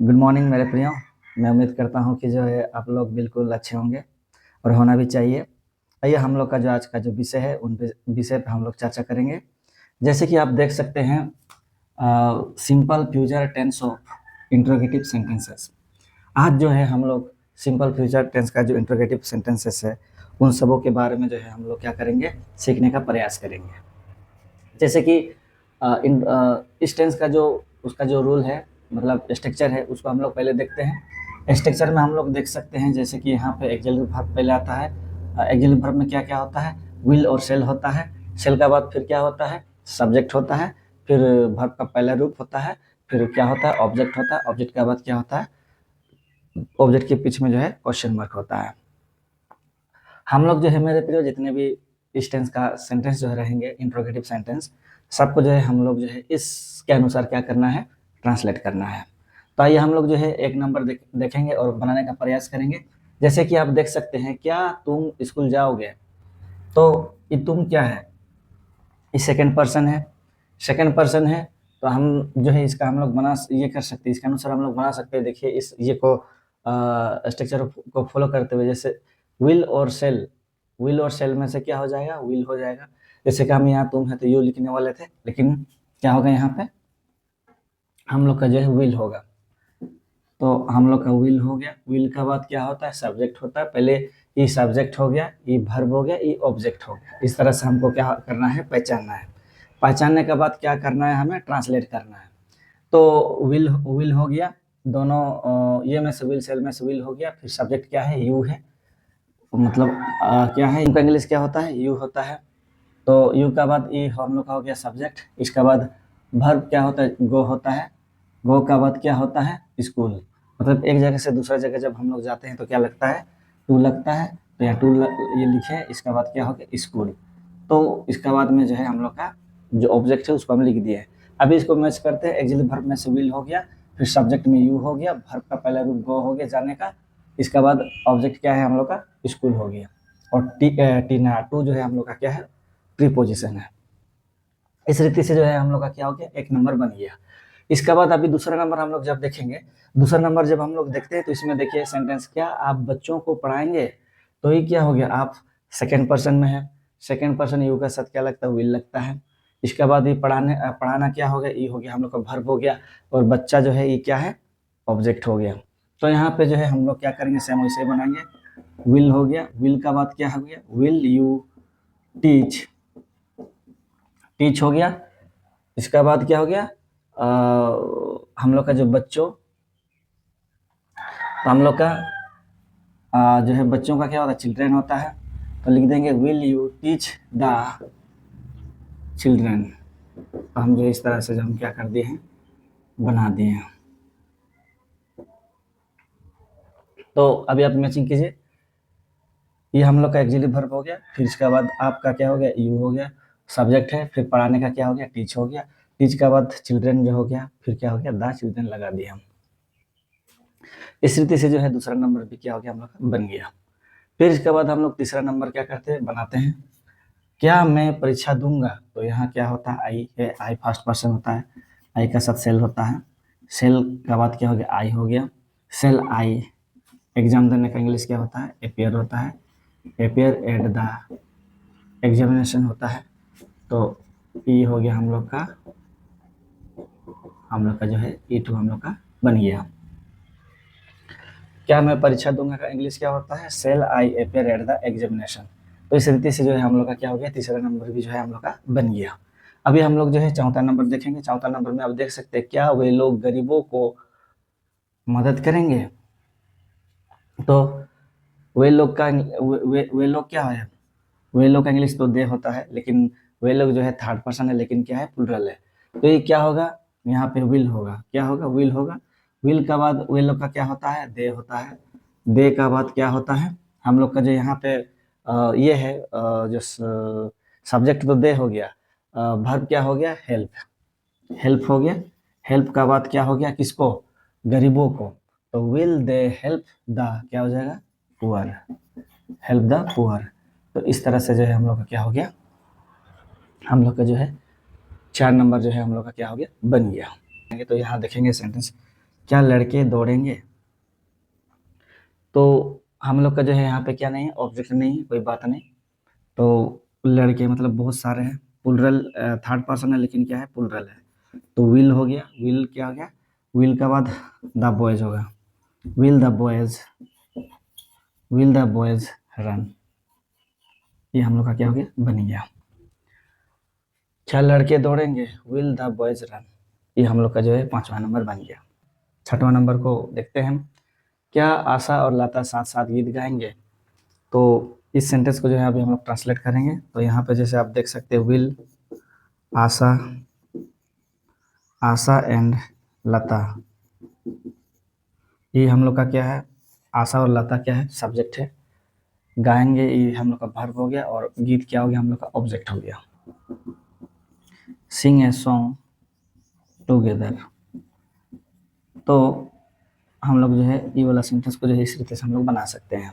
Good morning मेरे प्रियो। मैं उम्मीद करता हूँ कि जो है आप लोग बिल्कुल अच्छे होंगे और होना भी चाहिए। आइए हम लोग का जो आज का जो विषय है उन विषय पे हम लोग चर्चा करेंगे। जैसे कि आप देख सकते हैं simple future tense of interrogative sentences. आज जो है हम लोग सिंपल फ्यूचर टेंस का जो इंट्रोगेटिव सेंटेंसेस है उन सबों के बारे में जो है हम लोग क्या करेंगे, सीखने का प्रयास करेंगे। जैसे कि इस टेंस का जो उसका जो रूल है, मतलब स्ट्रक्चर है, उसको हम लोग पहले देखते हैं। स्ट्रक्चर में हम लोग देख सकते हैं जैसे कि यहाँ पे एक्सिलरी वर्ब पहले आता है। एक्सिलरी वर्ब में क्या क्या होता है, विल और शेल होता है। शेल का बाद फिर क्या होता है, सब्जेक्ट होता है। फिर वर्ब का पहला रूप होता है। फिर क्या होता है, ऑब्जेक्ट होता है। ऑब्जेक्ट के बाद क्या होता है, ऑब्जेक्ट के पीछे में जो है क्वेश्चन मार्क होता है। हम लोग जो है मेरे प्रिय जितने भी इस टेंस का सेंटेंस जो है रहेंगे, इंट्रोगेटिव सेंटेंस, सबको जो है हम लोग जो है इसके अनुसार क्या करना है, ट्रांसलेट करना है। तो आइए हम लोग जो है एक नंबर देखेंगे और बनाने का प्रयास करेंगे। जैसे कि आप देख सकते हैं, क्या तुम स्कूल जाओगे। तो ये तुम क्या है, ये सेकंड पर्सन है। सेकंड पर्सन है तो हम जो है इसका हम लोग बना ये कर सकते हैं, इसके अनुसार हम लोग बना सकते हैं। देखिए इस ये को स्ट्रक्चर को फॉलो करते हुए, जैसे विल और सेल, विल और सेल में से क्या हो जाएगा, विल हो जाएगा। जैसे कि हम यहाँ तुम है तो यू लिखने वाले थे, लेकिन क्या होगा यहाँ पे हम लोग का जो है विल होगा। तो हम लोग का विल हो गया। विल का बाद क्या होता है, सब्जेक्ट होता है। पहले ये सब्जेक्ट हो गया, ये वर्ब हो गया, ये ऑब्जेक्ट हो गया। इस तरह से हमको क्या करना है, पहचानना है। पहचानने के बाद क्या करना है, हमें ट्रांसलेट करना है। तो विल विल हो गया, दोनों ये में से विल, सेल में से विल हो गया। फिर सब्जेक्ट क्या है, यू है। मतलब क्या है, इनका इंग्लिश क्या होता है, यू होता है। तो यू का बाद ये हम लोग का हो गया सब्जेक्ट। इसके बाद वर्ब क्या होता है, गो होता है। गो का बाद क्या होता है, स्कूल। मतलब एक जगह से दूसरा जगह जब हम लोग जाते हैं तो क्या लगता है, टू लगता है। तो यहाँ टू ये लिखे, इसके बाद क्या हो गया, स्कूल। तो इसके बाद में जो है हम लोग का जो ऑब्जेक्ट है उसको हम लिख दिए। अभी इसको मैच करते हैं। एक्सिलरी वर्ब में से विल हो गया, फिर सब्जेक्ट में यू हो गया, वर्ब का पहला रूप गो हो गया, जाने का। इसके बाद ऑब्जेक्ट क्या है हम लोग का, स्कूल हो गया। और टीना टू जो है हम लोग का क्या है, प्रीपोजिशन है। इस रीति से जो है हम लोग का क्या हो गया, एक नंबर बन गया। इसके बाद अभी दूसरा नंबर हम लोग जब देखेंगे, दूसरा नंबर जब हम लोग देखते हैं तो इसमें देखिए सेंटेंस, क्या आप बच्चों को पढ़ाएंगे। तो ये क्या हो गया, आप सेकेंड पर्सन में है। सेकेंड पर्सन यू का साथ क्या लगता है, विल लगता है। इसके बाद ये पढ़ाना क्या हो गया, ये हो गया हम लोग का वर्ब हो गया। और बच्चा जो है ये क्या है, ऑब्जेक्ट हो गया। तो यहाँ पे जो है हम लोग क्या करेंगे, सेम वैसे ही बनाएंगे। विल हो गया, विल का बाद क्या हो गया, विल यू टीच, टीच हो गया। इसका बाद क्या हो गया, हम लोग का जो बच्चों, तो हम लोग का जो है बच्चों का क्या होता है, चिल्ड्रेन होता है। तो लिख देंगे will you teach the children. तो हम जो इस तरह से जो हम क्या कर दिए हैं, बना दिए हैं। तो अभी आप मैचिंग कीजिए। ये हम लोग का एक्सिलरी वर्ब हो गया। फिर इसके बाद आपका क्या हो गया, यू हो गया, सब्जेक्ट है। फिर पढ़ाने का क्या हो गया, टीच हो गया। टीच के बाद चिल्ड्रेन जो हो गया, फिर क्या हो गया, द चिल्ड्रेन लगा दिया हम। इस रीति से जो है दूसरा नंबर भी क्या हो गया, हम लोग का बन गया। फिर इसके बाद हम लोग तीसरा नंबर क्या करते हैं, बनाते हैं। क्या मैं परीक्षा दूंगा। तो यहाँ क्या होता है, आई है। आई फर्स्ट पर्सन होता है, आई का साथ सेल होता है। सेल का बाद क्या हो गया, आई हो गया। सेल आई। एग्जाम देने का इंग्लिश क्या होता है, अपियर होता है। अपियर एट द एग्जामिनेशन होता है। तो ये हो गया हम लोग का जो है ई टू हम लोग का बन गया। क्या मैं परीक्षा दूंगा का इंग्लिश क्या होता है, shall I appear at the examination. तो इस रीति से जो है हम लोग का क्या हो गया, तीसरा नंबर भी जो है हम लोग का बन गया। अभी हम लोग जो है चौथा नंबर देखेंगे। चौथा नंबर में आप देख सकते हैं, क्या वे लोग गरीबों को मदद करेंगे। तो वे लोग का वे लोग क्या है, वे लोग का इंग्लिश तो दे होता है, लेकिन वे लोग जो है थर्ड पर्सन है, लेकिन क्या है, प्लूरल है। तो ये क्या होगा, यहाँ पे विल होगा। क्या होगा, विल होगा। विल का बाद वे लोग का क्या होता है, दे होता है। दे का बाद क्या होता है, हम लोग का जो यहाँ पे ये है जो सब्जेक्ट तो दे हो गया। वर्ब क्या हो गया, हेल्प, हेल्प हो गया। हेल्प का बाद क्या हो गया, किसको, गरीबों को। तो विल दे हेल्प द क्या हो जाएगा, पुअर, हेल्प द पुअर। तो इस तरह से जो है हम लोग का क्या हो गया, हम लोग का जो है चार नंबर जो है हम लोग का क्या हो गया, बन गया। तो यहाँ देखेंगे सेंटेंस, क्या लड़के दौड़ेंगे? तो हम लोग का जो है यहाँ पे क्या नहीं है, ऑब्जेक्ट नहीं है, कोई बात नहीं। तो लड़के मतलब बहुत सारे हैं, प्लूरल थर्ड पर्सन है लेकिन क्या है, प्लूरल है। तो विल हो गया, विल क्या हो गया, विल के बाद द बॉयज होगा, will the boys, will the boys run, ये हम लोग का क्या हो गया, बन गया। क्या लड़के दौड़ेंगे, विल द बॉयज रन, ये हम लोग का जो है 5वां नंबर बन गया। 6वां नंबर को देखते हैं हम। क्या आशा और लता साथ साथ गीत गाएंगे? तो इस सेंटेंस को जो है अभी हम लोग ट्रांसलेट करेंगे। तो यहाँ पे जैसे आप देख सकते हैं, विल आशा, आशा एंड लता, ये हम लोग का क्या है, आशा और लता क्या है, सब्जेक्ट है। गाएंगे ये हम लोग का वर्ब हो गया, और गीत क्या हो गया, हम लोग का ऑब्जेक्ट हो गया। सिंग ए सॉन्ग टुगेदर, तो हम लोग जो है ये वाला सेंटेंस को जो है इस तरीके से हम लोग बना सकते हैं।